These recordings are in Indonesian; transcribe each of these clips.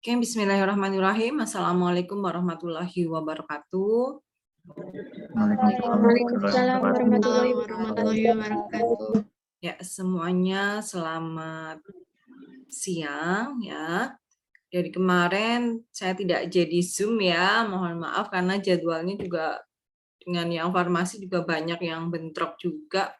Oke, bismillahirrahmanirrahim. Assalamualaikum warahmatullahi wabarakatuh. Waalaikumsalam warahmatullahi wabarakatuh. Ya, semuanya selamat siang ya. Dari kemarin saya tidak jadi Zoom ya, mohon maaf karena jadwalnya juga dengan yang farmasi juga banyak yang bentrok juga.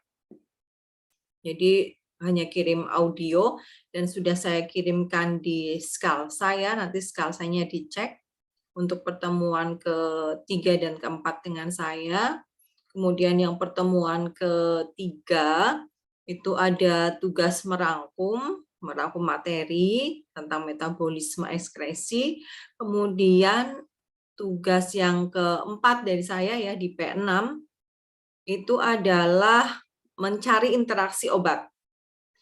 Jadi hanya kirim audio dan sudah saya kirimkan di Skalsa ya, nanti Skalsanya dicek untuk pertemuan ketiga dan keempat dengan saya. Kemudian yang pertemuan ketiga itu ada tugas merangkum materi tentang metabolisme ekskresi. Kemudian tugas yang keempat dari saya ya di P6 itu adalah mencari interaksi obat.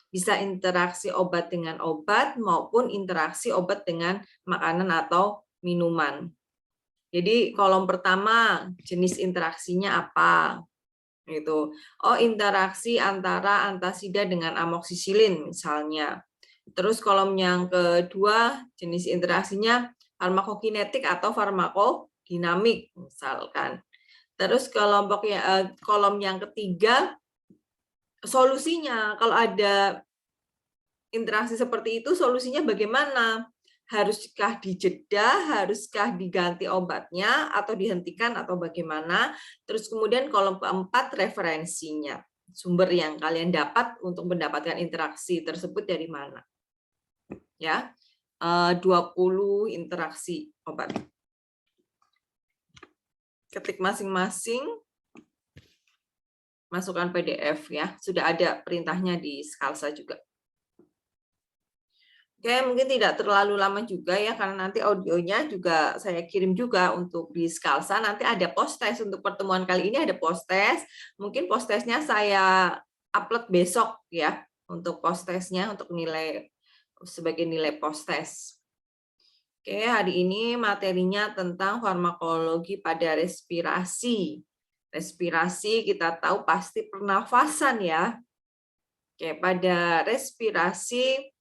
Bisa interaksi obat dengan obat maupun interaksi obat dengan makanan atau minuman. Jadi kolom pertama jenis interaksinya apa? Gitu. Oh, interaksi antara antasida dengan amoksisilin misalnya. Terus kolom yang kedua jenis interaksinya farmakokinetik atau farmakodinamik misalkan. Terus kolom yang ketiga solusinya, kalau ada interaksi seperti itu, solusinya bagaimana? Haruskah dijeda, haruskah diganti obatnya, atau dihentikan, atau bagaimana? Terus kemudian kolom keempat referensinya, sumber yang kalian dapat untuk mendapatkan interaksi tersebut dari mana? Ya, 20 interaksi obat. Ketik masing-masing, masukkan PDF ya, sudah ada perintahnya di Skalsa juga. Oke, mungkin tidak terlalu lama juga ya, karena nanti audionya juga saya kirim juga untuk di Skalsa. Nanti ada post-test untuk pertemuan kali ini, ada post-test. Mungkin post-testnya saya upload besok ya, untuk post-testnya, untuk nilai sebagai nilai post-test. Oke, hari ini materinya tentang farmakologi pada respirasi. Respirasi kita tahu pasti pernafasan ya. Oke, pada respirasi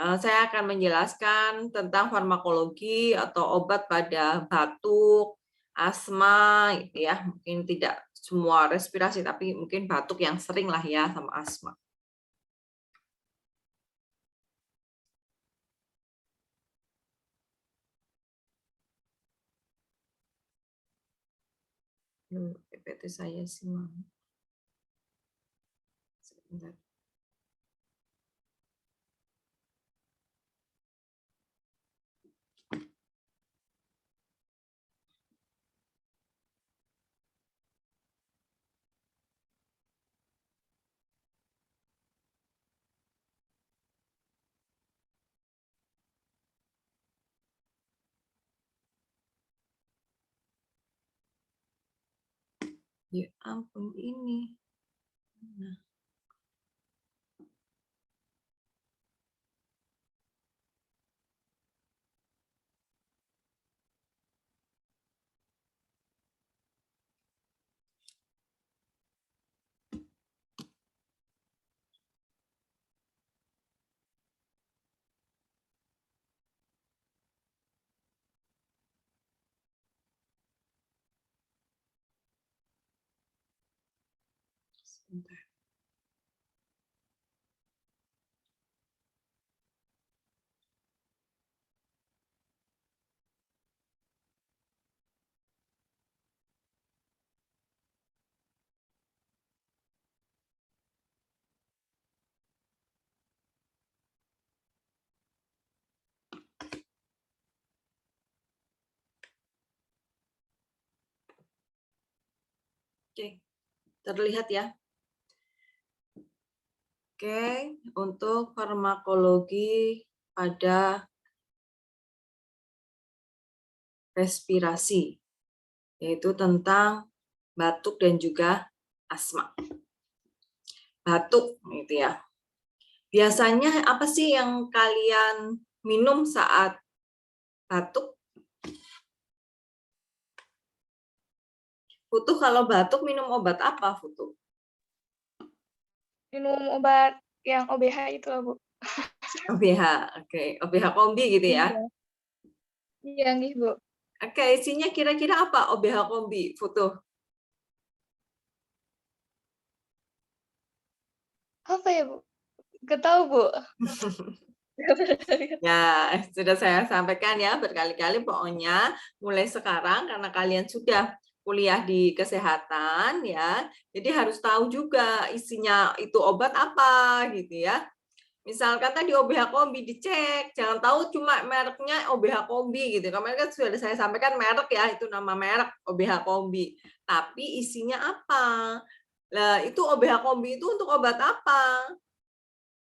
saya akan menjelaskan tentang farmakologi atau obat pada batuk, asma, gitu ya. Mungkin tidak semua respirasi, tapi mungkin batuk yang sering lah ya sama asma. PPT saya sih mau. Sebentar. Ya ampun ini. Nah. Sebentar. Oke, terlihat ya. Oke, untuk farmakologi pada respirasi, yaitu tentang batuk dan juga asma. Batuk gitu ya. Biasanya apa sih yang kalian minum saat batuk? Futu kalau batuk minum obat apa, Futu? Minum obat yang OBH itu, Bu. OBH, oke. OBH kombi gitu ya? Iya. Iya nggih, Bu. Oke, isinya kira-kira apa OBH kombi foto? Apa ya, Bu? Nggak tahu, Bu. Ya, sudah saya sampaikan ya berkali-kali, pokoknya mulai sekarang karena kalian sudah kuliah di kesehatan ya, jadi harus tahu juga isinya itu obat apa gitu ya. Misalkan tadi OBH kombi dicek, jangan tahu cuma mereknya OBH kombi gitu. Kemarin kan sudah saya sampaikan merek ya, itu nama merek OBH kombi. Tapi isinya apa? Lah, itu OBH kombi itu untuk obat apa?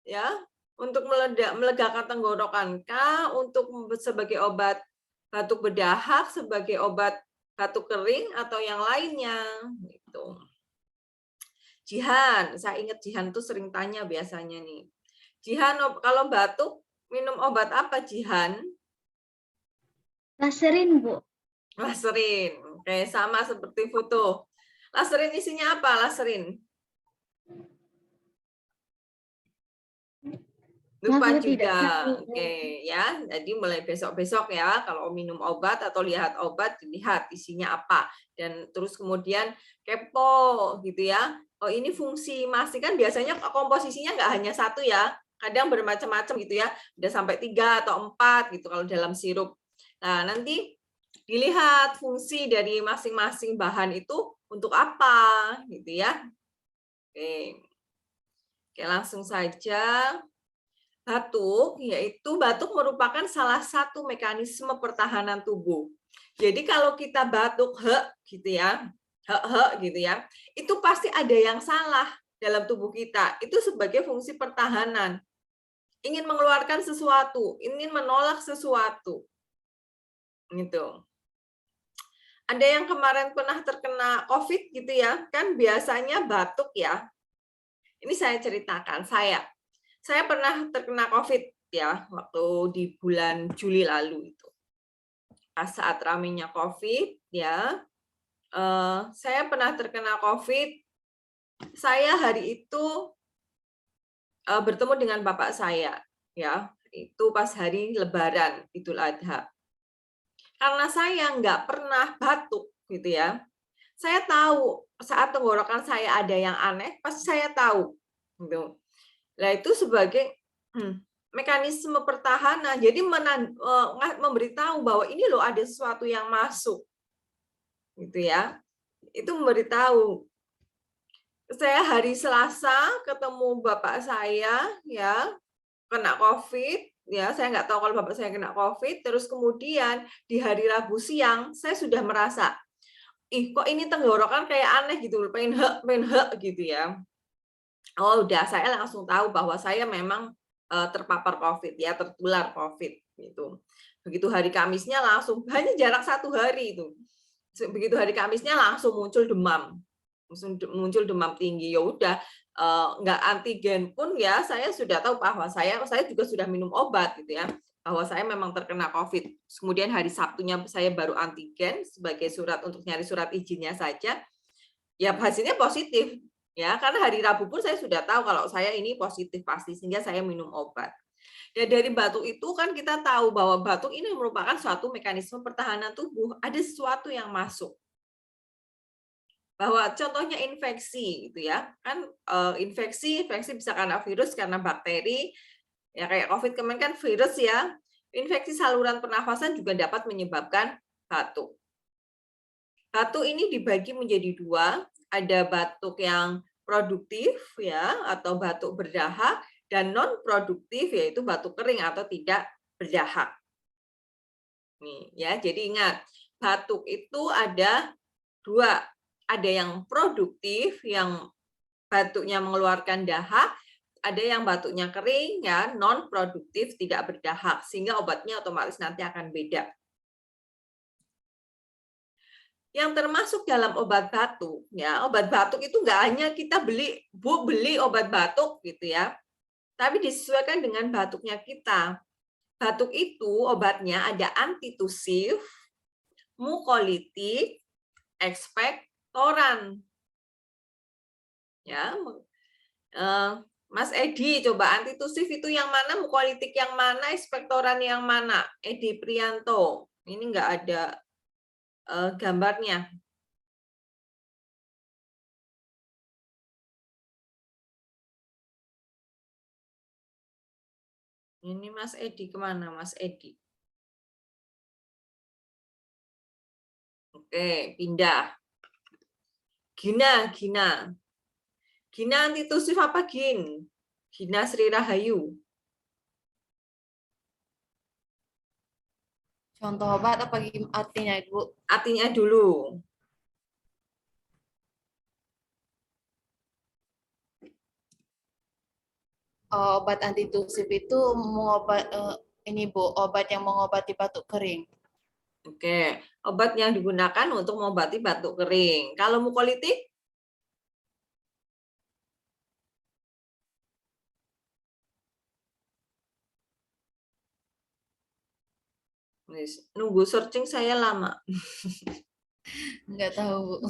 Ya, untuk melegakan tenggorokan kah, untuk sebagai obat batuk berdahak, sebagai obat batuk kering atau yang lainnya gitu. Jihan, saya ingat Jihan tuh sering tanya biasanya nih. Jihan, kalau batuk minum obat apa Jihan? Laserin, Bu. Laserin. Oke, sama seperti foto. Laserin isinya apa Laserin? Lupa Aku tidak juga. tahu. Oke, ya. Jadi mulai besok-besok ya, kalau minum obat atau lihat obat, dilihat isinya apa. Dan terus kemudian kepo gitu ya. Oh, ini fungsi masih kan biasanya komposisinya nggak hanya satu ya. Kadang bermacam-macam gitu ya. Udah sampai 3 atau 4 gitu kalau dalam sirup. Nah, nanti dilihat fungsi dari masing-masing bahan itu untuk apa gitu ya. Oke. Oke, langsung saja. Batuk, yaitu batuk merupakan salah satu mekanisme pertahanan tubuh. Jadi kalau kita batuk gitu ya, gitu ya, itu pasti ada yang salah dalam tubuh kita. Itu sebagai fungsi pertahanan. Ingin mengeluarkan sesuatu, ingin menolak sesuatu. Gitu. Ada yang kemarin pernah terkena COVID gitu ya, kan biasanya batuk ya. Ini saya ceritakan, saya pernah terkena COVID ya, waktu di bulan Juli lalu itu. Pas saat ramenya COVID ya, saya pernah terkena COVID, saya hari itu bertemu dengan bapak saya, ya, itu pas hari Lebaran Idul Adha. Karena saya nggak pernah batuk gitu ya, saya tahu saat tenggorokan saya ada yang aneh, pasti saya tahu. Gitu. Nah itu sebagai mekanisme pertahanan, jadi memberitahu bahwa ini loh ada sesuatu yang masuk, gitu ya. Itu memberitahu. Saya hari Selasa ketemu bapak saya, ya kena COVID, ya saya nggak tahu kalau bapak saya kena COVID. Terus kemudian di hari Rabu siang saya sudah merasa, ih kok ini tenggorokan kayak aneh gitu, pengen hek gitu ya. Oh udah, saya langsung tahu bahwa saya memang terpapar COVID ya, tertular COVID gitu. Begitu hari Kamisnya langsung, hanya jarak 1 hari itu. Begitu hari Kamisnya langsung muncul demam. Muncul demam tinggi. Ya udah, nggak antigen pun ya saya sudah tahu bahwa saya juga sudah minum obat gitu ya, bahwa saya memang terkena COVID. Kemudian hari Sabtunya saya baru antigen sebagai surat untuk nyari surat izinnya saja. Ya hasilnya positif. Ya, karena hari Rabu pun saya sudah tahu kalau saya ini positif pasti, sehingga saya minum obat. Dan dari batuk itu kan kita tahu bahwa batuk ini merupakan suatu mekanisme pertahanan tubuh, ada sesuatu yang masuk. Bahwa contohnya infeksi gitu ya, kan infeksi bisa karena virus, karena bakteri, ya kayak COVID kemarin kan virus ya. Infeksi saluran pernafasan juga dapat menyebabkan batuk. Batuk ini dibagi menjadi 2, ada batuk yang produktif ya atau batuk berdahak, dan non produktif yaitu batuk kering atau tidak berdahak. Nih ya, jadi ingat, batuk itu ada 2. Ada yang produktif yang batuknya mengeluarkan dahak, ada yang batuknya kering ya non produktif tidak berdahak, sehingga obatnya otomatis nanti akan beda. Yang termasuk dalam obat batuk, ya obat batuk itu nggak hanya kita beli obat batuk gitu ya, tapi disesuaikan dengan batuknya kita. Batuk itu obatnya ada antitusif, mukolitik, ekspektoran. Ya, Mas Edi, coba antitusif itu yang mana, mukolitik yang mana, ekspektoran yang mana? Edi Prianto. Ini nggak ada gambarnya. Ini Mas Edi kemana, Mas Edi? Oke, pindah. Gina, Gina. Gina antitusif apa Gin? Gina Sri Rahayu. Contoh obat apa artinya, Ibu? Artinya dulu. Obat antitusif itu ini Bu, obat yang mengobati batuk kering. Oke, obat yang digunakan untuk mengobati batuk kering. Kalau mukolitik? Nunggu searching saya lama. Enggak tahu, Bu.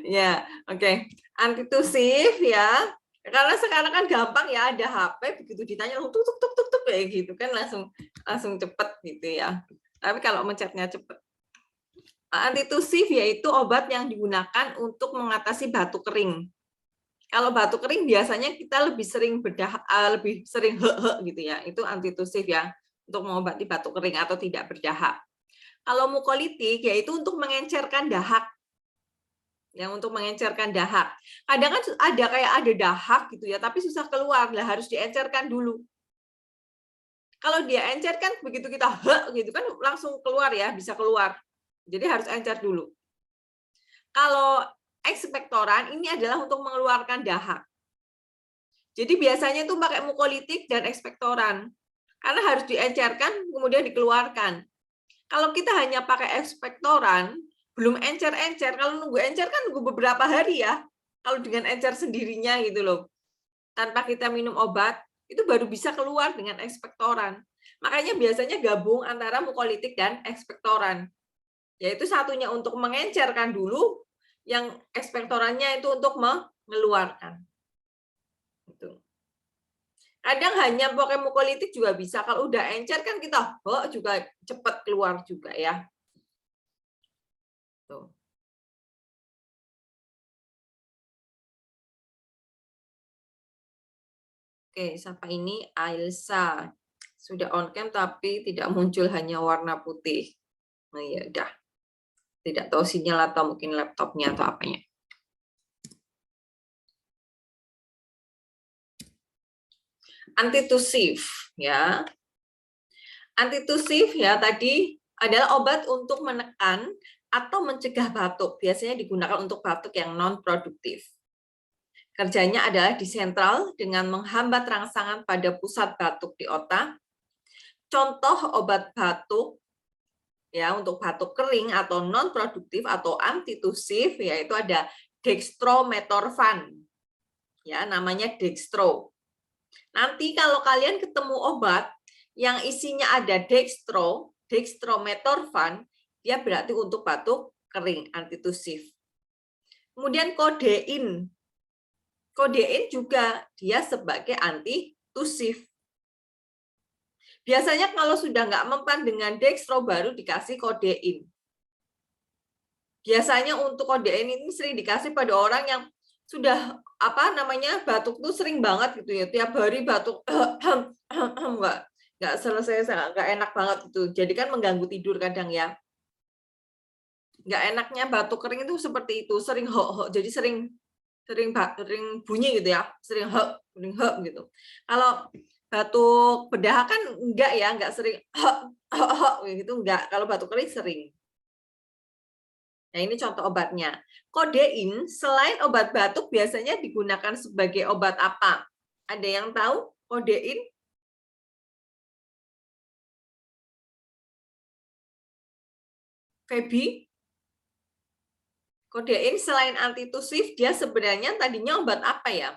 Ya, oke. Antitusif ya. Karena sekarang kan gampang ya, ada HP begitu ditanya langsung tuk tuk tuk tuk tuk kayak gitu kan langsung cepet gitu ya. Tapi kalau mencetnya cepet. Antitusif yaitu obat yang digunakan untuk mengatasi batuk kering. Kalau batuk kering biasanya kita lebih sering lebih sering gitu ya. Itu antitusif ya, untuk mengobati batuk kering atau tidak berdahak. Kalau mukolitik yaitu untuk mengencerkan dahak. Yang untuk mengencerkan dahak. Kadang kan ada kayak ada dahak gitu ya, tapi susah keluar, lah harus diencerkan dulu. Kalau dia encerkan begitu kita gitu kan langsung keluar ya, bisa keluar. Jadi harus encer dulu. Kalau ekspektoran ini adalah untuk mengeluarkan dahak. Jadi biasanya itu pakai mukolitik dan ekspektoran. Karena harus diencerkan kemudian dikeluarkan. Kalau kita hanya pakai ekspektoran, belum encer-encer, kalau nunggu encer kan nunggu beberapa hari ya. Kalau dengan encer sendirinya gitu loh. Tanpa kita minum obat, itu baru bisa keluar dengan ekspektoran. Makanya biasanya gabung antara mukolitik dan ekspektoran. Yaitu satunya untuk mengencerkan dulu, yang ekspektorannya itu untuk mengeluarkan. Gitu. Kadang hanya pakai mukolitik juga bisa. Kalau udah encer kan kita juga cepat keluar juga ya. Tuh. Oke, siapa ini? Ailsa. Sudah on cam tapi tidak muncul, hanya warna putih. Nah, ya udah. Tidak tahu sinyal atau mungkin laptopnya atau apanya. Antitusif ya. Antitusif ya tadi adalah obat untuk menekan atau mencegah batuk. Biasanya digunakan untuk batuk yang non produktif. Kerjanya adalah di sentral dengan menghambat rangsangan pada pusat batuk di otak. Contoh obat batuk ya untuk batuk kering atau non produktif atau antitusif yaitu ada dextrometorphan. Ya, namanya dextro. Nanti kalau kalian ketemu obat yang isinya ada dextrometorphan, dia berarti untuk batuk kering antitusif. Kemudian kodein. Kodein juga dia sebagai antitusif. Biasanya kalau sudah nggak mempan dengan dextro baru dikasih kodein. Biasanya untuk kodein ini sering dikasih pada orang yang sudah batuk tuh sering banget gitu ya, tiap hari batuk nggak selesai, nggak enak banget gitu. Jadi kan mengganggu tidur kadang ya. Nggak enaknya batuk kering itu seperti itu, sering jadi sering bunyi gitu ya, sering gitu. Kalau batuk berdahak kan enggak ya, enggak sering gitu enggak. Kalau batuk kering sering. Nah, ini contoh obatnya. Kodein selain obat batuk biasanya digunakan sebagai obat apa? Ada yang tahu kodein? Feby? Kodein selain antitusif, dia sebenarnya tadinya obat apa ya?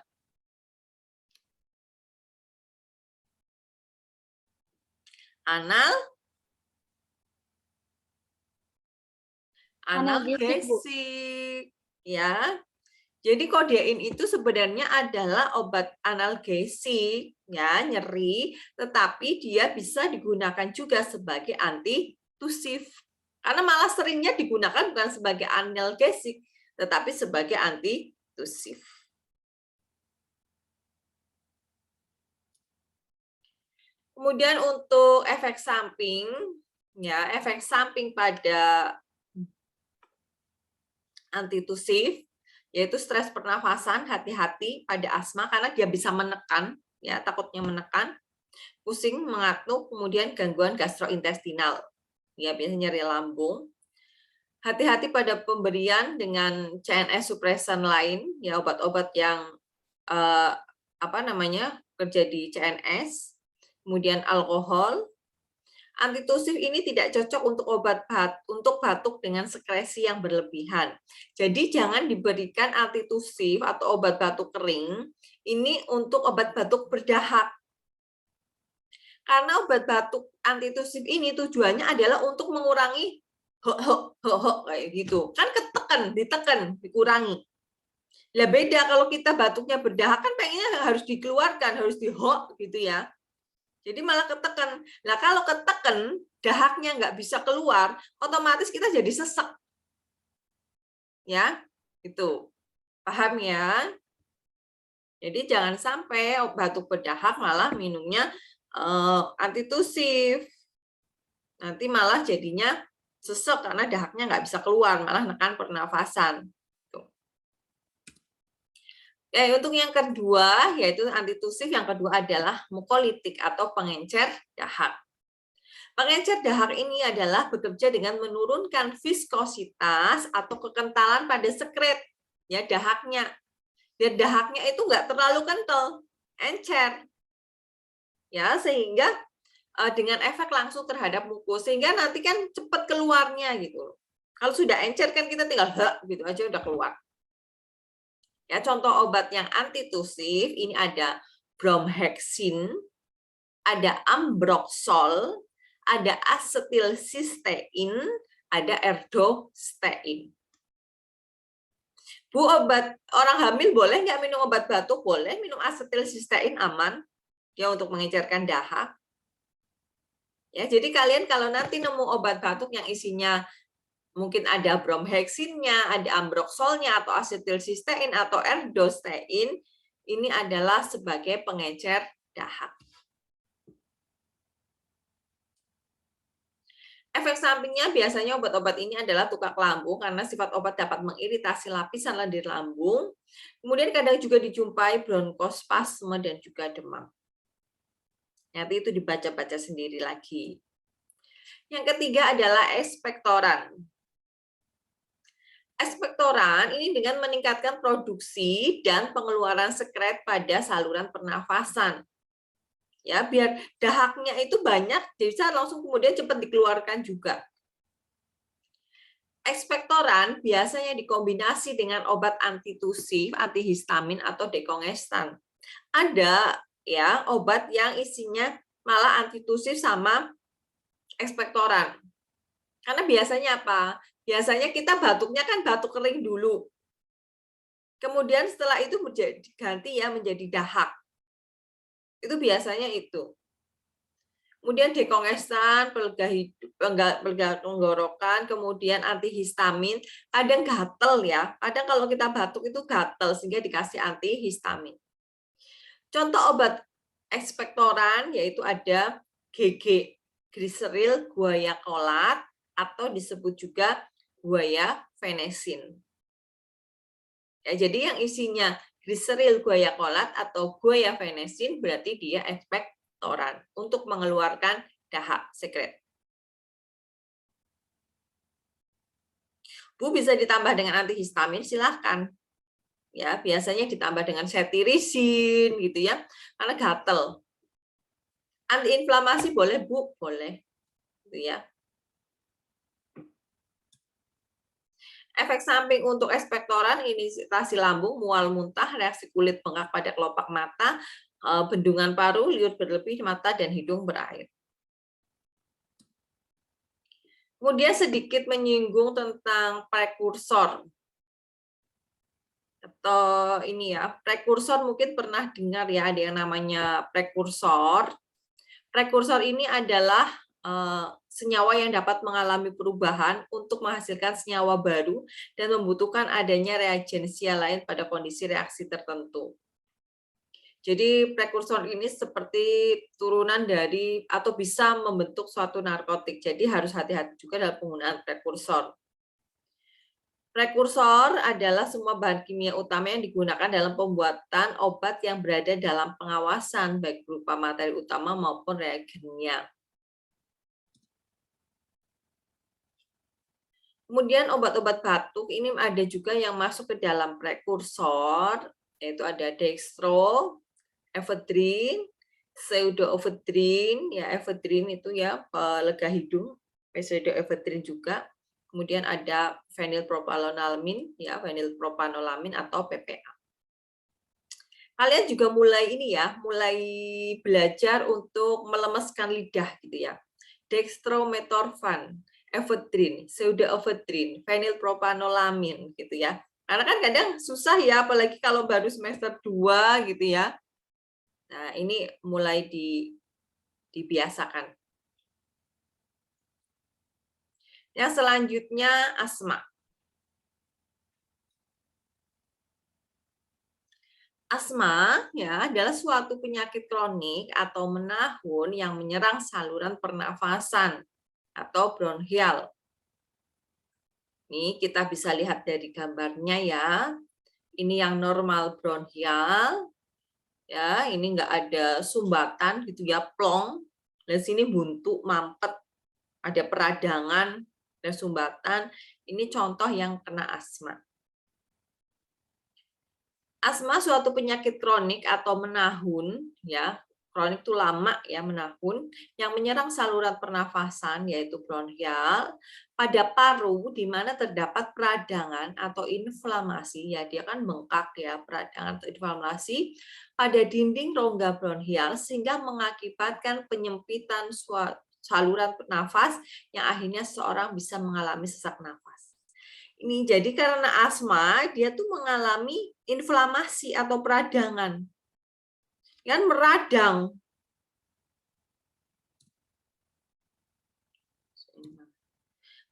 Analgesik ya. Jadi kodein itu sebenarnya adalah obat analgesik ya, nyeri, tetapi dia bisa digunakan juga sebagai antitusif. Karena malah seringnya digunakan bukan sebagai analgesik, tetapi sebagai antitusif. Kemudian untuk efek samping, ya efek samping pada antitusif, yaitu stres pernafasan, hati-hati pada asma karena dia bisa menekan, ya takutnya menekan, pusing, mengantuk, kemudian gangguan gastrointestinal, ya biasanya nyeri lambung. Hati-hati pada pemberian dengan CNS supresan lain, ya obat-obat yang kerja di CNS, kemudian alkohol. Antitusif ini tidak cocok untuk untuk batuk dengan sekresi yang berlebihan. Jadi jangan diberikan antitusif atau obat batuk kering ini untuk obat batuk berdahak. Karena obat batuk antitusif ini tujuannya adalah untuk mengurangi kayak gitu. Kan ditekan, dikurangi. Lah beda kalau kita batuknya berdahak kan pengennya harus dikeluarkan, harus dihok gitu ya. Jadi malah ketekan. Nah kalau ketekan, dahaknya nggak bisa keluar, otomatis kita jadi sesek. Ya, itu. Paham ya? Jadi jangan sampai batuk berdahak malah minumnya antitusif. Nanti malah jadinya sesek karena dahaknya nggak bisa keluar, malah nekan pernafasan. Untuk yang kedua, yaitu antitusif, yang kedua adalah mukolitik atau pengencer dahak. Pengencer dahak ini adalah bekerja dengan menurunkan viskositas atau kekentalan pada sekret, ya dahaknya. Biar dahaknya itu nggak terlalu kental, encer. Ya, sehingga dengan efek langsung terhadap mukus, sehingga nanti kan cepat keluarnya gitu. Kalau sudah encer kan kita tinggal gitu aja udah keluar. Ya, contoh obat yang antitusif ini ada bromhexin, ada ambroxol, ada asetilsistein, ada erdostein. Bu, obat orang hamil boleh nggak minum obat batuk? Boleh, minum asetilsistein aman ya untuk mengencerkan dahak. Ya, jadi kalian kalau nanti nemu obat batuk yang isinya mungkin ada bromhexinnya, ada ambroxolnya, atau asetilsistein, atau erdostein, ini adalah sebagai pengencer dahak. Efek sampingnya biasanya obat-obat ini adalah tukak lambung, karena sifat obat dapat mengiritasi lapisan lendir lambung. Kemudian kadang juga dijumpai bronkospasme dan juga demam. Nanti itu dibaca-baca sendiri lagi. Yang ketiga adalah ekspektoran. Ekspektoran ini dengan meningkatkan produksi dan pengeluaran sekret pada saluran pernafasan. Ya, biar dahaknya itu banyak, bisa langsung kemudian cepat dikeluarkan juga. Ekspektoran biasanya dikombinasi dengan obat antitusif, antihistamin, atau dekongestan. Ada ya obat yang isinya malah antitusif sama ekspektoran. Karena biasanya apa? Biasanya kita batuknya kan batuk kering dulu. Kemudian setelah itu ganti ya menjadi dahak. Itu biasanya itu. Kemudian dekongestan, pelega tenggorokan, kemudian antihistamin, kadang gatel ya. Kadang kalau kita batuk itu gatel sehingga dikasih antihistamin. Contoh obat ekspektoran yaitu ada GG, glyceryl guaiacolat, atau disebut juga guaifenesin. Ya, jadi yang isinya glyceryl guaiacolat atau guaifenesin berarti dia ekspektoran untuk mengeluarkan dahak sekret. Bu, bisa ditambah dengan antihistamin, silahkan. Ya, biasanya ditambah dengan cetirizine gitu ya, karena gatel. Antiinflamasi boleh, Bu, boleh. Gitu ya. Efek samping untuk ekspektoran, iritasi lambung, mual muntah, reaksi kulit bengkak pada kelopak mata, bendungan paru, liur berlebih, mata dan hidung berair. Kemudian sedikit menyinggung tentang prekursor. Atau ini ya, prekursor mungkin pernah dengar ya, ada yang namanya prekursor. Prekursor ini adalah senyawa yang dapat mengalami perubahan untuk menghasilkan senyawa baru dan membutuhkan adanya reagensia lain pada kondisi reaksi tertentu. Jadi prekursor ini seperti turunan dari atau bisa membentuk suatu narkotik. Jadi harus hati-hati juga dalam penggunaan prekursor. Prekursor adalah semua bahan kimia utama yang digunakan dalam pembuatan obat yang berada dalam pengawasan, baik berupa materi utama maupun reagennya. Kemudian obat-obat batuk ini ada juga yang masuk ke dalam prekursor, yaitu ada dextro, ephedrine, pseudoephedrine, ya ephedrine itu ya pelega hidung, pseudoephedrine juga. Kemudian ada fenilpropanolamin, ya fenilpropanolamin atau PPA. Kalian juga mulai ini ya, mulai belajar untuk melemeskan lidah gitu ya. Dextrometorphan, ephedrine, pseudoephedrine, fenilpropanolamin gitu ya. Karena kan kadang susah ya, apalagi kalau baru semester 2 gitu ya. Nah, ini mulai dibiasakan. Yang selanjutnya asma. Asma ya adalah suatu penyakit kronik atau menahun yang menyerang saluran pernafasan atau bronchial. Ini kita bisa lihat dari gambarnya ya. Ini yang normal bronchial. Ya, ini enggak ada sumbatan gitu ya, plong. Dan sini buntu, mampet, ada peradangan dan sumbatan. Ini contoh yang kena asma. Asma suatu penyakit kronik atau menahun, ya kronik itu lama ya menahun, yang menyerang saluran pernafasan yaitu bronchial pada paru di mana terdapat peradangan atau inflamasi, ya dia kan bengkak ya peradangan atau inflamasi pada dinding rongga bronchial sehingga mengakibatkan penyempitan saluran nafas yang akhirnya seorang bisa mengalami sesak nafas. Ini jadi karena asma dia tuh mengalami inflamasi atau peradangan. Kan meradang.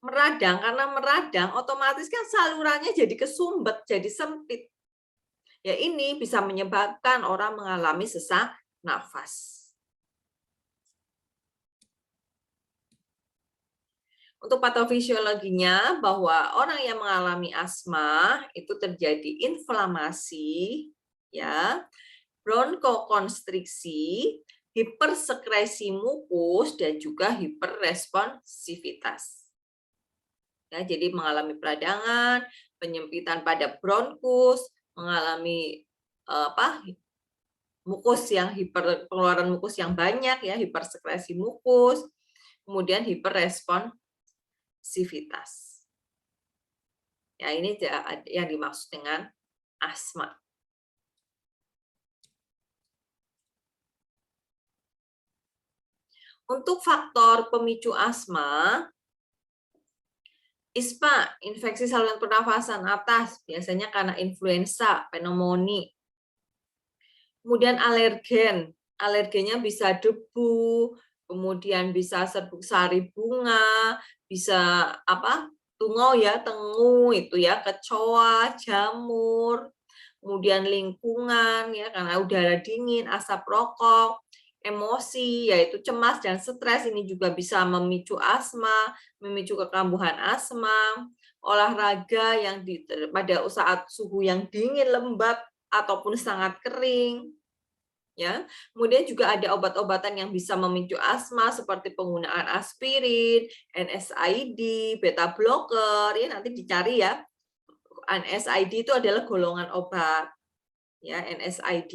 Meradang, karena meradang otomatis kan salurannya jadi kesumbat, jadi sempit. Ya ini bisa menyebabkan orang mengalami sesak nafas. Untuk patofisiologinya bahwa orang yang mengalami asma itu terjadi inflamasi, ya, bronkokonstriksi, hipersekresi mukus dan juga hiperresponsivitas. Ya, jadi mengalami peradangan, penyempitan pada bronkus, mengalami mukus yang pengeluaran mukus yang banyak ya, hipersekresi mukus, kemudian hiperresponsivitas. Ya, ini yang dimaksud dengan asma. Untuk faktor pemicu asma, ISPA, infeksi saluran pernafasan atas, biasanya karena influenza, pneumonia. Kemudian alergen, alergennya bisa debu, kemudian bisa serbuk sari bunga, bisa tungau ya, tengu itu ya, kecoa, jamur, kemudian lingkungan ya karena udara dingin, asap rokok, emosi yaitu cemas dan stres ini juga bisa memicu asma, memicu kekambuhan asma, olahraga yang pada saat suhu yang dingin lembab ataupun sangat kering. Ya, kemudian juga ada obat-obatan yang bisa memicu asma seperti penggunaan aspirin, NSAID, beta blocker, ya nanti dicari ya. NSAID itu adalah golongan obat, ya NSAID.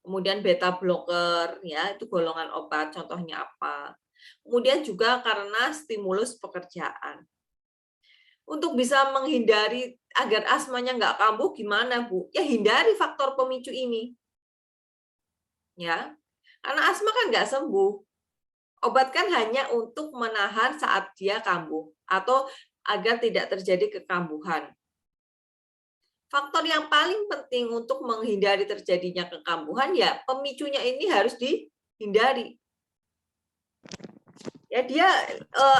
Kemudian beta blocker, ya itu golongan obat. Contohnya apa? Kemudian juga karena stimulus pekerjaan. Untuk bisa menghindari agar asmanya nggak kambuh gimana Bu? Ya hindari faktor pemicu ini. Ya, karena asma kan nggak sembuh. Obat kan hanya untuk menahan saat dia kambuh atau agar tidak terjadi kekambuhan. Faktor yang paling penting untuk menghindari terjadinya kekambuhan ya pemicunya ini harus dihindari. Ya dia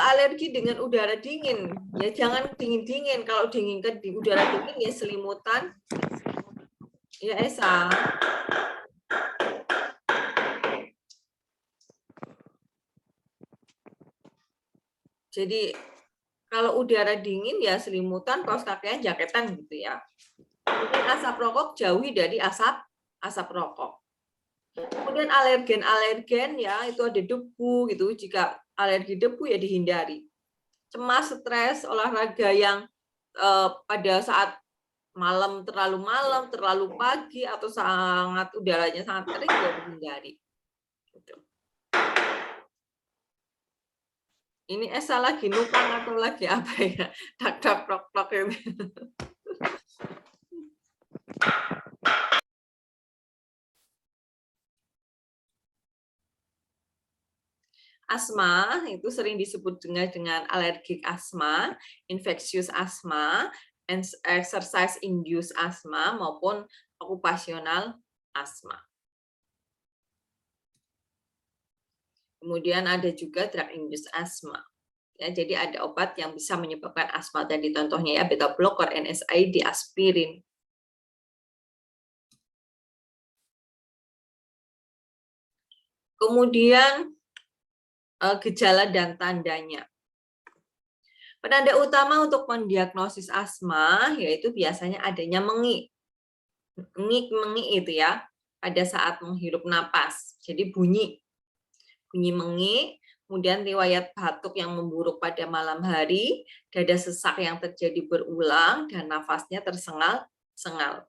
alergi dengan udara dingin. Ya jangan dingin-dingin. Kalau dingin ke di udara dingin ya selimutan. Ya Esa. Jadi kalau udara dingin ya selimutan, kaos kakinya jaketan gitu ya. Kemudian asap rokok jauhi dari asap rokok. Kemudian alergen ya itu ada debu gitu. Jika alergi debu ya dihindari. Cemas, stres, olahraga yang pada saat malam, terlalu pagi atau sangat udaranya sangat kering ya dihindari. Gitu. Ini Esa lagi nupang atau lagi apa ya? Tak tok tok ini. Asma itu sering disebut dengan alergik asma, infectious asma, exercise induced asma maupun okupasional asma. Kemudian ada juga drug induced asma. Ya, jadi ada obat yang bisa menyebabkan asma tadi contohnya ya beta blocker, NSAID, aspirin. Kemudian gejala dan tandanya. Penanda utama untuk mendiagnosis asma yaitu biasanya adanya mengi itu ya pada saat menghirup napas. Jadi bunyi mengi, kemudian riwayat batuk yang memburuk pada malam hari, dada sesak yang terjadi berulang dan nafasnya tersengal-sengal.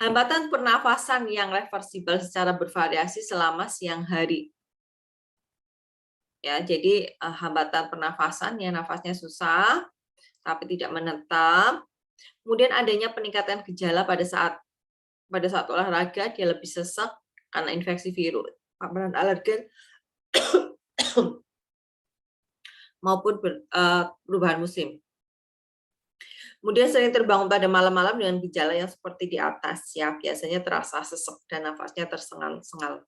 Hambatan pernafasan yang reversibel secara bervariasi selama siang hari. Ya, jadi hambatan pernafasan ya nafasnya susah tapi tidak menetap. Kemudian adanya peningkatan gejala pada saat olahraga, dia lebih sesak karena infeksi virus, paparan alergen maupun perubahan musim. Kemudian sering terbangun pada malam-malam dengan gejala yang seperti di atas ya, biasanya terasa sesak dan nafasnya tersengal-sengal.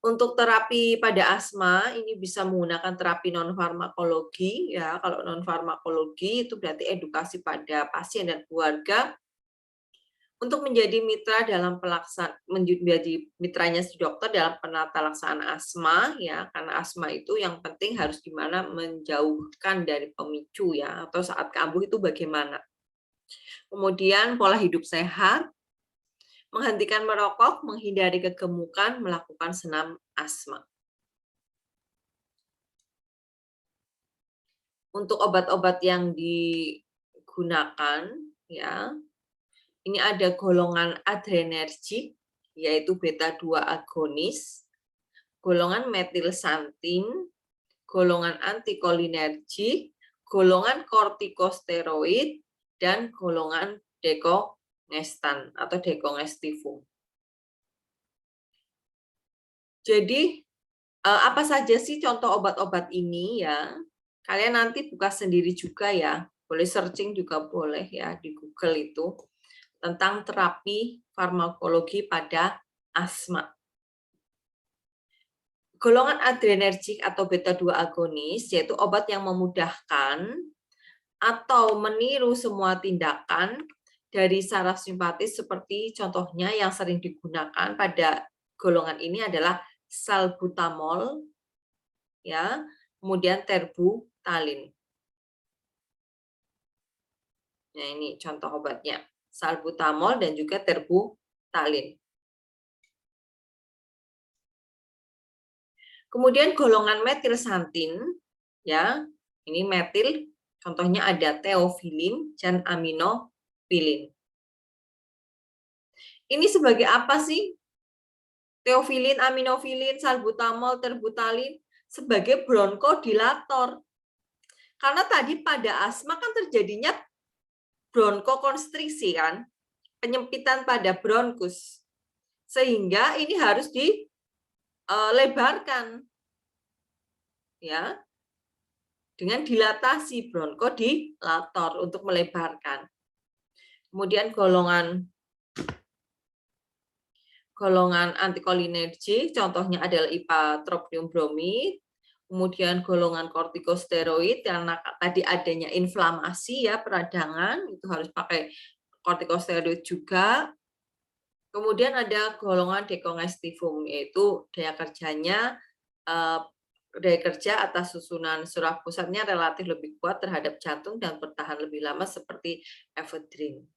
Untuk terapi pada asma ini bisa menggunakan terapi non farmakologi ya. Kalau non farmakologi itu berarti edukasi pada pasien dan keluarga untuk menjadi mitra dalam menjadi mitranya si dokter dalam penata laksanaan asma ya, karena asma itu yang penting harus gimana menjauhkan dari pemicu ya, atau saat kambuh itu bagaimana. Kemudian pola hidup sehat, menghentikan merokok, menghindari kegemukan, melakukan senam asma. Untuk obat-obat yang digunakan ya, ini ada golongan adrenergik yaitu beta-2 agonis, golongan metilsantin, golongan antikolinergik, golongan kortikosteroid, dan golongan dekongestan atau dekongestifum. Jadi apa saja sih contoh obat-obat ini ya? Kalian nanti buka sendiri juga ya, boleh searching juga boleh ya di Google itu tentang terapi farmakologi pada asma. Golongan adrenergik atau beta-2 agonis yaitu obat yang memudahkan atau meniru semua tindakan dari saraf simpatis seperti contohnya yang sering digunakan pada golongan ini adalah salbutamol ya, kemudian terbutalin. Nah, ini contoh obatnya, salbutamol dan juga terbutalin. Kemudian golongan metilsantin, ya, ini metil, contohnya ada teofilin dan aminofilin. Ini sebagai apa sih? Teofilin, aminofilin, salbutamol, terbutalin sebagai bronkodilator. Karena tadi pada asma kan terjadinya bronkokonstriksi kan, penyempitan pada bronkus. Sehingga ini harus dilebarkan. Ya. Dengan dilatasi bronkodilator untuk melebarkan. Kemudian golongan golongan antikolinergik, contohnya adalah ipratropium bromid, kemudian golongan kortikosteroid karena tadi adanya inflamasi ya peradangan, itu harus pakai kortikosteroid juga. Kemudian ada golongan dekongestifum, yaitu daya kerjanya daya kerja atas susunan suraf pusatnya relatif lebih kuat terhadap jantung dan bertahan lebih lama seperti ephedrine.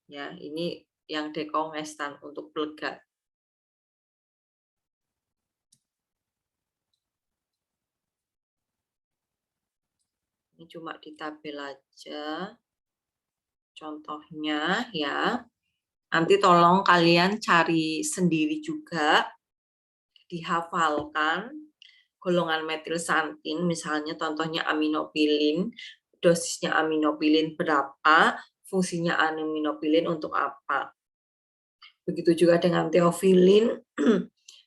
Ya, ini yang dekongestan untuk pelega. Ini cuma di tabel aja contohnya ya. Nanti tolong kalian cari sendiri juga, dihafalkan golongan metilsantin, misalnya contohnya aminopilin, dosisnya aminopilin berapa, fungsinya aminopilin untuk apa. Begitu juga dengan teofilin,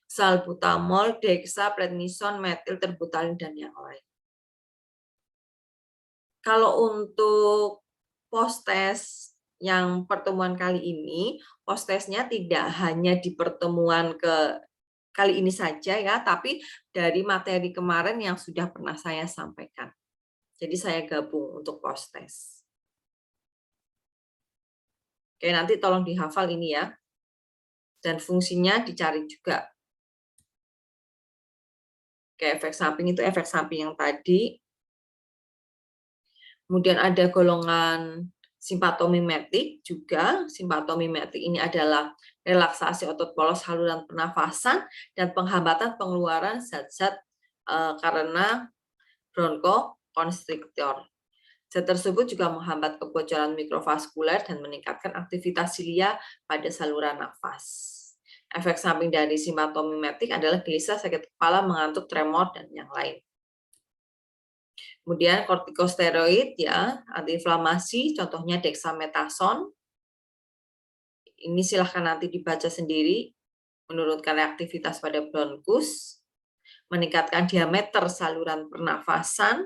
salbutamol, dexa, prednison, metil, terbutalin, dan yang lain. Kalau untuk post-test yang pertemuan kali ini, post-testnya tidak hanya di pertemuan kali ini saja ya, tapi dari materi kemarin yang sudah pernah saya sampaikan. Jadi saya gabung untuk post-test. Oke, nanti tolong dihafal ini ya. Dan fungsinya dicari juga. Oke, efek samping itu efek samping yang tadi. Kemudian ada golongan simpatomimetik juga. Simpatomimetik ini adalah relaksasi otot polos saluran pernafasan dan penghambatan pengeluaran zat-zat karena bronkokonstriktor. Zat tersebut juga menghambat kebocoran mikrovaskuler dan meningkatkan aktivitas silia pada saluran nafas. Efek samping dari simpatomimetik adalah gelisah, sakit kepala, mengantuk, tremor, dan yang lain. Kemudian kortikosteroid ya, antiinflamasi, contohnya dexamethasone. Ini silahkan nanti dibaca sendiri, menurunkan reaktivitas pada bronkus, meningkatkan diameter saluran pernafasan.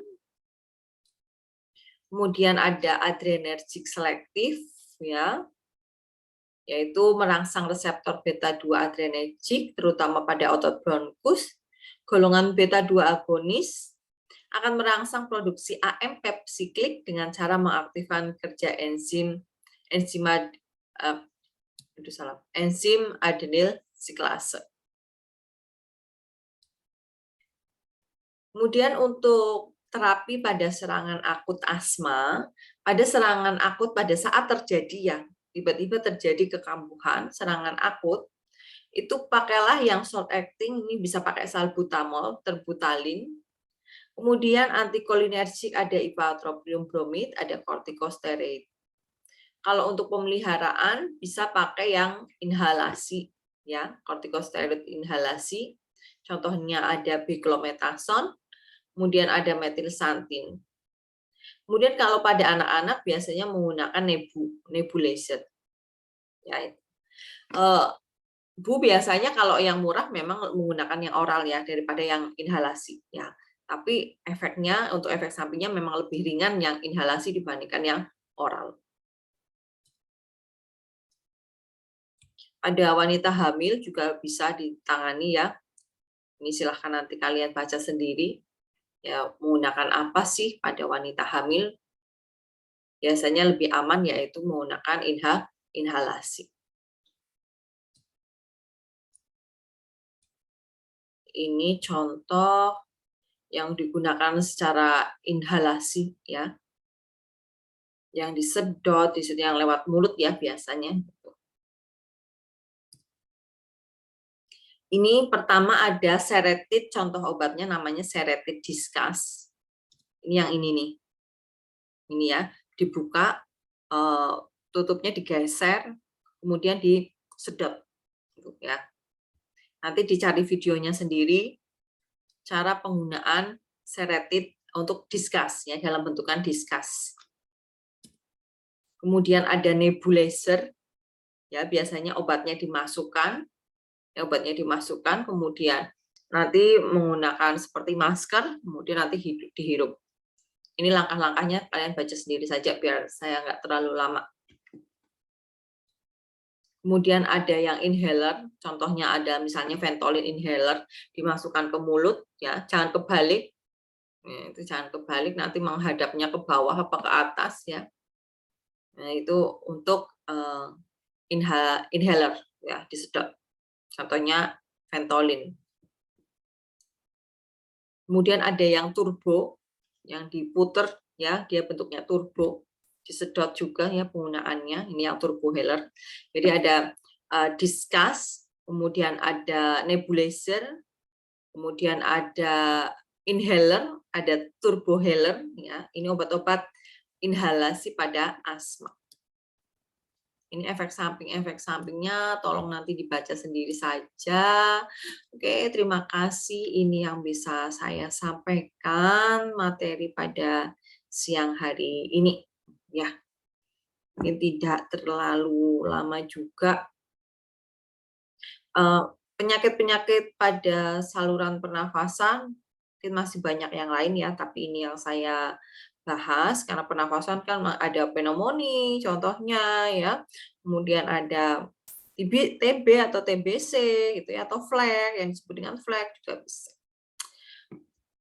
Kemudian ada adrenergic selektif ya, yaitu merangsang reseptor beta 2 adrenergic terutama pada otot bronkus. Golongan beta 2 agonis akan merangsang produksi AM PEP siklik dengan cara mengaktifkan kerja enzim adenyl siklase. Kemudian untuk terapi pada serangan akut asma, pada serangan akut pada saat terjadi ya, tiba-tiba terjadi kekambuhan, serangan akut, itu pakailah yang short acting, ini bisa pakai salbutamol, terbutalin. Kemudian antikolinergik ada ipratropium bromid, ada kortikosteroid. Kalau untuk pemeliharaan bisa pakai yang inhalasi ya, kortikosteroid inhalasi. Contohnya ada beclomethasone, kemudian ada metilsantin. Kemudian kalau pada anak-anak biasanya menggunakan nebulizer. Ya, Bu biasanya kalau yang murah memang menggunakan yang oral ya daripada yang inhalasi ya. Tapi efeknya untuk efek sampingnya memang lebih ringan yang inhalasi dibandingkan yang oral. Pada wanita hamil juga bisa ditangani ya. Ini silahkan nanti kalian baca sendiri. Ya, menggunakan apa sih pada wanita hamil? Biasanya lebih aman yaitu menggunakan inhalasi. Ini contoh yang digunakan secara inhalasi ya. Yang disedot, yang lewat mulut ya biasanya. Ini pertama ada seretid, contoh obatnya namanya seretid diskas. Ini yang ini nih. Ini ya, dibuka, tutupnya digeser, kemudian disedot. Ya. Nanti dicari videonya sendiri, cara penggunaan seretid untuk diskas, ya, dalam bentukan diskas. Kemudian ada nebulizer, ya, biasanya obatnya dimasukkan, kemudian nanti menggunakan seperti masker, kemudian nanti dihirup. Ini langkah-langkahnya kalian baca sendiri saja biar saya nggak terlalu lama. Kemudian ada yang inhaler, contohnya ada misalnya Ventolin inhaler, dimasukkan ke mulut, ya, jangan kebalik, itu jangan kebalik, nanti menghadapnya ke bawah apa ke atas, ya. Nah, itu untuk inhaler, ya, disedot. Contohnya Ventolin. Kemudian ada yang turbo, yang diputer, ya, dia bentuknya turbo, disedot juga ya penggunaannya. Ini yang turbohaler. Jadi ada discuss, kemudian ada nebulizer, kemudian ada inhaler, ada turbohaler, ya. Ini obat-obat inhalasi pada asma. Ini efek sampingnya tolong nanti dibaca sendiri saja. Oke, terima kasih. Ini yang bisa saya sampaikan materi pada siang hari ini. Ya, mungkin tidak terlalu lama juga. Penyakit-penyakit pada saluran pernafasan, mungkin masih banyak yang lain ya, tapi ini yang saya bahas karena pernafasan kan ada pneumonia contohnya ya, kemudian ada TB atau TBC gitu ya, atau flek yang disebut dengan flek juga bisa.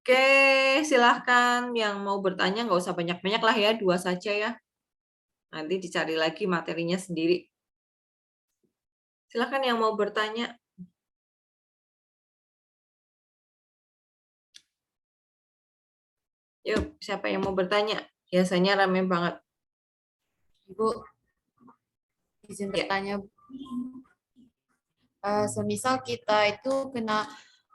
Oke, silahkan yang mau bertanya nggak usah banyak-banyak lah ya, 2 saja ya. Nanti dicari lagi materinya sendiri. Silahkan yang mau bertanya. Yuk, siapa yang mau bertanya? Biasanya rame banget. Ibu, izin bertanya. Semisal kita itu kena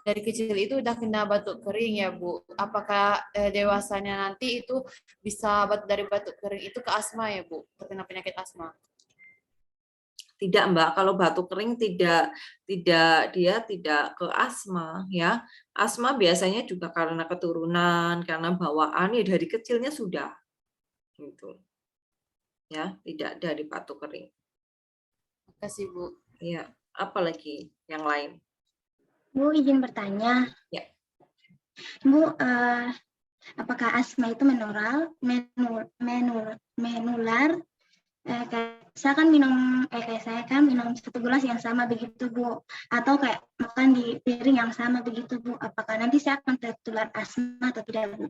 dari kecil itu udah kena batuk kering ya Bu. Apakah dewasanya nanti itu bisa dari batuk kering itu ke asma ya Bu? Terkena penyakit asma? Tidak Mbak, kalau batuk kering dia tidak ke asma ya. Asma biasanya juga karena keturunan, karena bawaan ya dari kecilnya sudah. Gitu. Ya, tidak dari batuk kering. Terima kasih Bu. Iya, apalagi yang lain? Bu, izin bertanya. Ya. Bu, apakah asma itu menular? Saya kan kayak saya kan minum 1 gelas yang sama begitu Bu, atau kayak makan di piring yang sama begitu Bu. Apakah nanti saya akan tertular asma atau tidak Bu?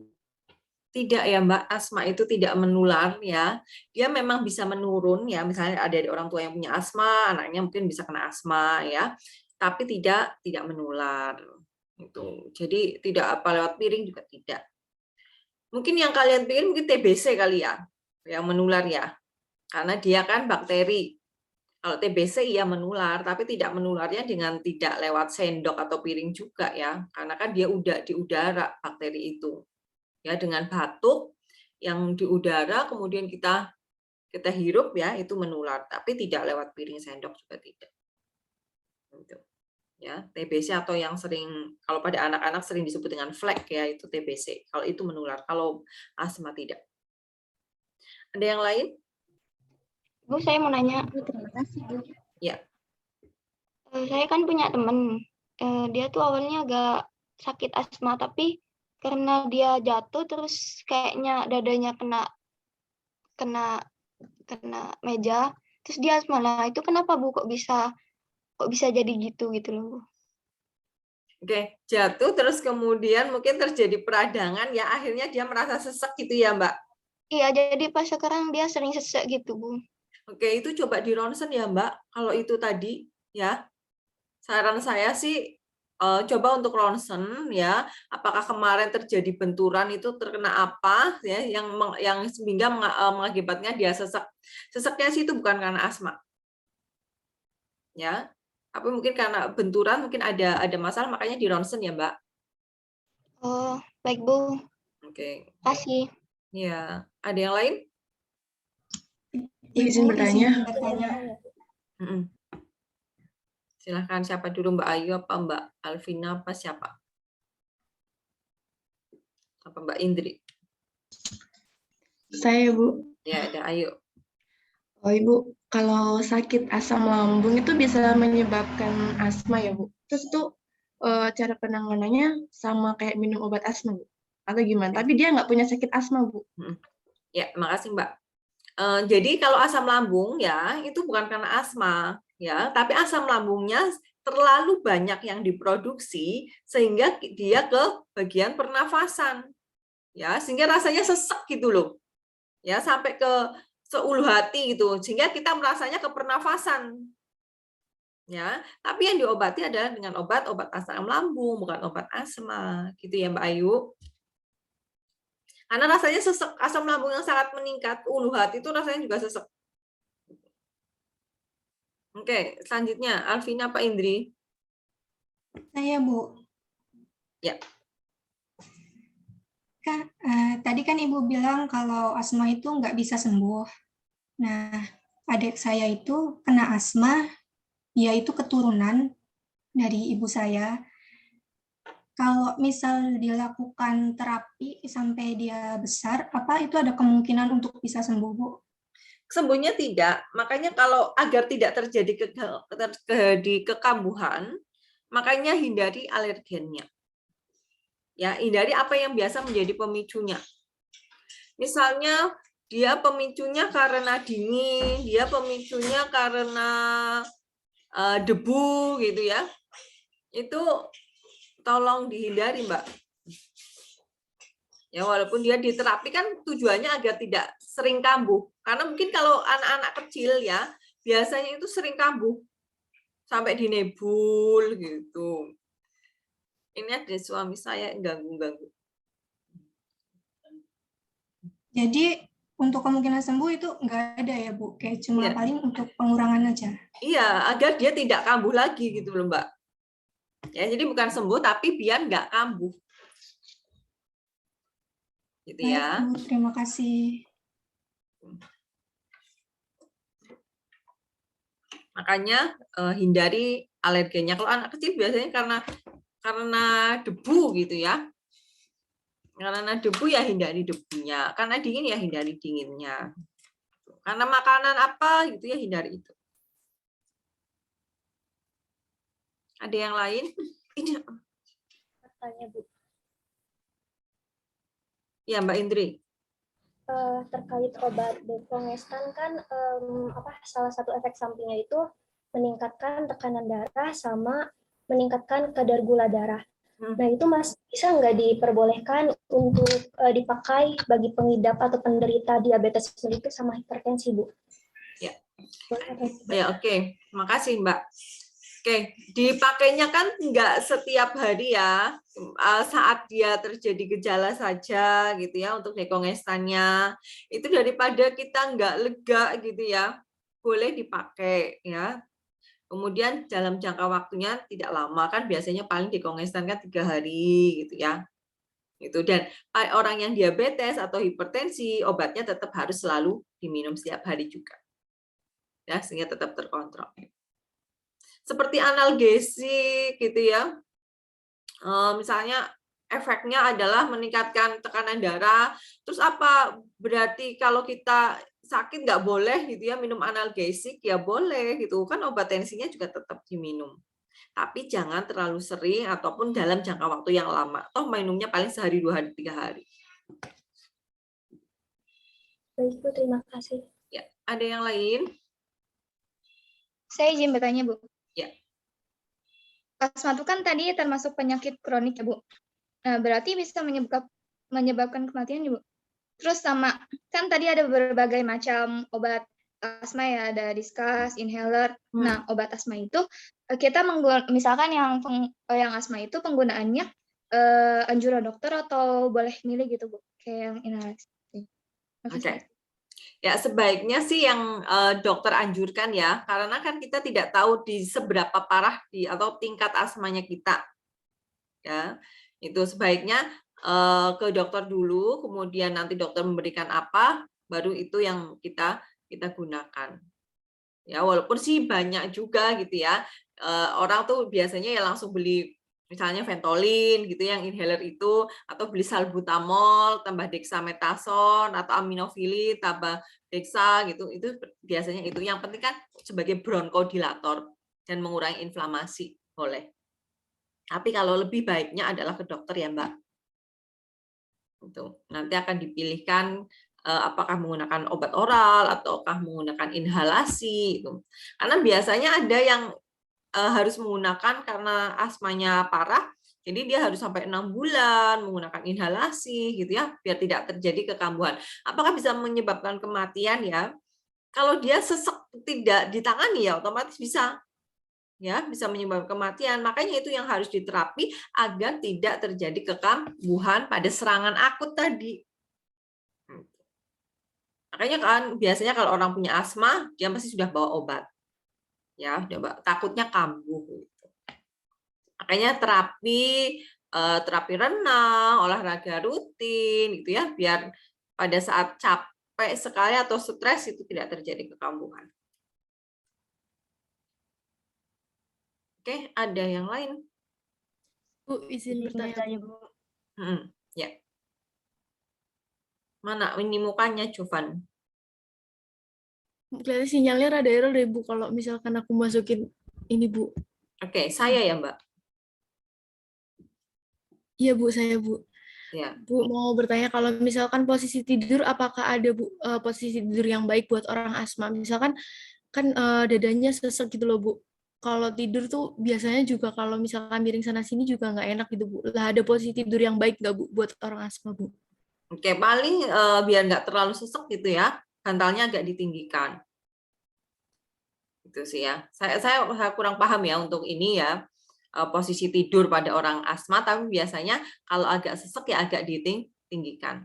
Tidak ya Mbak, asma itu tidak menular ya. Dia memang bisa menurun ya, misalnya ada orang tua yang punya asma, anaknya mungkin bisa kena asma ya, tapi tidak menular. Itu. Jadi tidak apa lewat piring juga tidak. Mungkin yang kalian pikir mungkin TBC kali ya, yang menular ya. Karena dia kan bakteri. Kalau TBC iya menular, tapi tidak menularnya dengan tidak lewat sendok atau piring juga ya. Karena kan dia udah di udara bakteri itu. Ya, dengan batuk yang di udara kemudian kita hirup ya, itu menular, tapi tidak lewat piring sendok juga tidak. Gitu. Ya, TBC atau yang sering kalau pada anak-anak sering disebut dengan flek ya, itu TBC. Kalau itu menular, kalau asma tidak. Ada yang lain? Bu, saya mau nanya. Terima kasih Bu. Ya. Saya kan punya teman. Dia tuh awalnya agak sakit asma, tapi karena dia jatuh terus kayaknya dadanya kena meja, terus dia asma. Nah, itu kenapa Bu kok bisa jadi gitu loh Bu? Oke, jatuh terus kemudian mungkin terjadi peradangan ya, akhirnya dia merasa sesek gitu ya, Mbak? Iya, jadi pas sekarang dia sering sesek gitu, Bu. Oke, itu coba di ronsen ya, Mbak. Kalau itu tadi ya. Saran saya sih coba untuk ronsen ya, apakah kemarin terjadi benturan itu terkena apa ya yang sehingga mengakibatkan dia sesek. Seseknya sih itu bukan karena asma. Ya. Tapi mungkin karena benturan mungkin ada masalah makanya di ronsen ya, Mbak. Oh, baik Bu. Oke. Kasih. Ya, ada yang lain? Izin bertanya. Silahkan, siapa dulu, Mbak Ayu apa Mbak Alvina apa siapa? Apa Mbak Indri? Saya Bu. Ya, ada Ayu. Oh Ibu, kalau sakit asam lambung itu bisa menyebabkan asma ya Bu? Terus itu cara penanganannya sama kayak minum obat asma Bu? Atau gimana? Tapi dia nggak punya sakit asma Bu. Ya, makasih Mbak. Jadi kalau asam lambung ya itu bukan karena asma, ya, tapi asam lambungnya terlalu banyak yang diproduksi sehingga dia ke bagian pernafasan, ya, sehingga rasanya sesek gitu loh, ya, sampai ke seuluh hati gitu, sehingga kita merasanya ke pernafasan, ya. Tapi yang diobati adalah dengan obat asam lambung, bukan obat asma, gitu ya Mbak Ayu. Karena rasanya sesek, asam lambung yang sangat meningkat, ulu hati itu rasanya juga sesek. Oke, selanjutnya Alvina Pak Indri. Saya, Bu. Ya. Tadi kan Ibu bilang kalau asma itu nggak bisa sembuh. Nah, adik saya itu kena asma, dia itu keturunan dari ibu saya. Kalau misal dilakukan terapi sampai dia besar, apa itu ada kemungkinan untuk bisa sembuh, Bu? Sembuhnya tidak, makanya kalau agar tidak terjadi kekambuhan, makanya hindari alergennya. Ya, hindari apa yang biasa menjadi pemicunya. Misalnya dia pemicunya karena dingin, dia pemicunya karena debu gitu ya. Itu tolong dihindari, Mbak. Ya, walaupun dia diterapi kan tujuannya agar tidak sering kambuh. Karena mungkin kalau anak-anak kecil ya, biasanya itu sering kambuh. Sampai dinebul gitu. Ini ada suami saya yang ganggu-ganggu. Jadi untuk kemungkinan sembuh itu nggak ada ya, Bu? Kayak cuma Iya. paling untuk pengurangan aja. Iya, agar dia tidak kambuh lagi gitu loh, Mbak. Ya, jadi bukan sembuh tapi biar nggak kambuh. Gitu Baik, ya. Bu, terima kasih. Makanya hindari alergennya. Kalau anak kecil biasanya karena debu gitu ya. Karena debu ya hindari debunya. Karena dingin ya hindari dinginnya. Karena makanan apa gitu ya hindari itu. Ada yang lain? Ini. Tanya, Bu. Ya, Mbak Indri. Terkait obat dekongestan kan salah satu efek sampingnya itu meningkatkan tekanan darah sama meningkatkan kadar gula darah. Nah itu bisa nggak diperbolehkan untuk dipakai bagi pengidap atau penderita diabetes mellitus sama hipertensi, Bu? Ya, ya oke. Makasih Mbak. Oke, dipakainya kan nggak setiap hari ya, saat dia terjadi gejala saja gitu ya untuk dekongestannya. Itu daripada kita nggak lega gitu ya, boleh dipakai ya. Kemudian dalam jangka waktunya tidak lama kan biasanya paling dekongestan kan 3 hari gitu ya. Itu dan orang yang diabetes atau hipertensi obatnya tetap harus selalu diminum setiap hari juga. Ya, sehingga tetap terkontrol. Seperti analgesik gitu ya, misalnya efeknya adalah meningkatkan tekanan darah, terus apa berarti kalau kita sakit nggak boleh gitu ya minum analgesik? Ya boleh gitu, kan obat tensinya juga tetap diminum. Tapi jangan terlalu sering ataupun dalam jangka waktu yang lama, toh minumnya paling sehari, 2 hari, 3 hari. Baik, Bu, terima kasih. Ya, ada yang lain? Saya izin bertanya, Bu. Ya. Asma itu kan tadi termasuk penyakit kronik ya, Bu. Nah, berarti bisa menyebabkan kematian ya, Bu. Terus sama, kan tadi ada berbagai macam obat asma ya, ada Diskus, inhaler. Nah, obat asma itu kita misalkan yang asma itu penggunaannya anjuran dokter atau boleh milih gitu, Bu? Kayak yang inhaler. Oke. Ya, sebaiknya sih yang dokter anjurkan ya, karena kan kita tidak tahu di seberapa parah atau tingkat asmanya kita. Ya, itu sebaiknya ke dokter dulu, kemudian nanti dokter memberikan apa, baru itu yang kita gunakan. Ya, walaupun sih banyak juga gitu ya. Orang tuh biasanya ya langsung beli misalnya Ventolin gitu yang inhaler itu, atau beli salbutamol tambah dexamethasone atau aminofilit tambah dexa gitu, itu biasanya itu. Yang penting kan sebagai bronchodilator dan mengurangi inflamasi boleh. Tapi kalau lebih baiknya adalah ke dokter ya Mbak. Itu nanti akan dipilihkan apakah menggunakan obat oral ataukah menggunakan inhalasi gitu. Karena biasanya ada yang harus menggunakan karena asmanya parah, jadi dia harus sampai 6 bulan menggunakan inhalasi gitu ya, biar tidak terjadi kekambuhan. Apakah bisa menyebabkan kematian ya? Kalau dia sesek tidak ditangani ya otomatis bisa menyebabkan kematian. Makanya itu yang harus diterapi agar tidak terjadi kekambuhan pada serangan akut tadi. Makanya kan biasanya kalau orang punya asma dia pasti sudah bawa obat. Ya, takutnya kambuh gitu. Makanya terapi renang, olahraga rutin gitu ya, biar pada saat capek sekali atau stres itu tidak terjadi kekambuhan. Oke, ada yang lain? Bu, izin bertanya. Bu. Ya. Mana ini mukanya, Jovan? Kelihatannya sinyalnya rada error deh, Bu, kalau misalkan aku masukin ini, Bu. Oke, saya ya, Mbak. Iya, Bu, saya, Bu. Ya. Bu, mau bertanya kalau misalkan posisi tidur, apakah ada, Bu, posisi tidur yang baik buat orang asma? Misalkan kan dadanya sesek gitu loh, Bu. Kalau tidur tuh biasanya juga kalau misalkan miring sana sini juga nggak enak gitu, Bu. Lah ada posisi tidur yang baik nggak, Bu, buat orang asma, Bu? Oke, paling biar nggak terlalu sesek gitu ya, bantalnya agak ditinggikan. Itu sih ya. Saya kurang paham ya untuk ini ya, posisi tidur pada orang asma, tapi biasanya kalau agak sesek ya agak ditinggikan.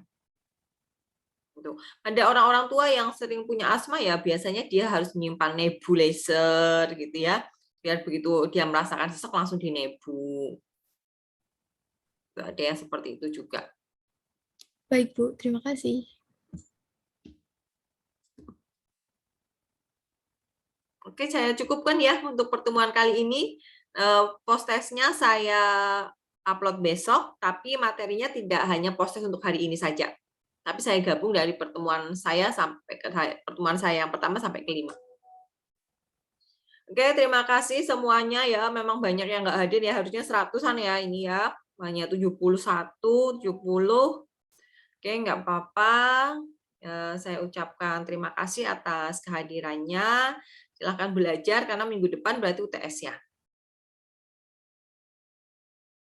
Gitu. Ada orang-orang tua yang sering punya asma ya biasanya dia harus menyimpan nebulizer gitu ya, biar begitu dia merasakan sesek langsung dinebu. Ada yang seperti itu juga. Baik, Bu. Terima kasih. Oke, saya cukupkan ya untuk pertemuan kali ini. Post-testnya saya upload besok, tapi materinya tidak hanya post-test untuk hari ini saja. Tapi saya gabung dari pertemuan saya sampai ke pertemuan saya yang pertama sampai kelima. Oke, terima kasih semuanya ya. Memang banyak yang nggak hadir ya, harusnya 100-an ya ini ya. Hanya 71, 70. Oke, nggak apa-apa. Saya ucapkan terima kasih atas kehadirannya. Silahkan belajar karena minggu depan berarti UTS ya.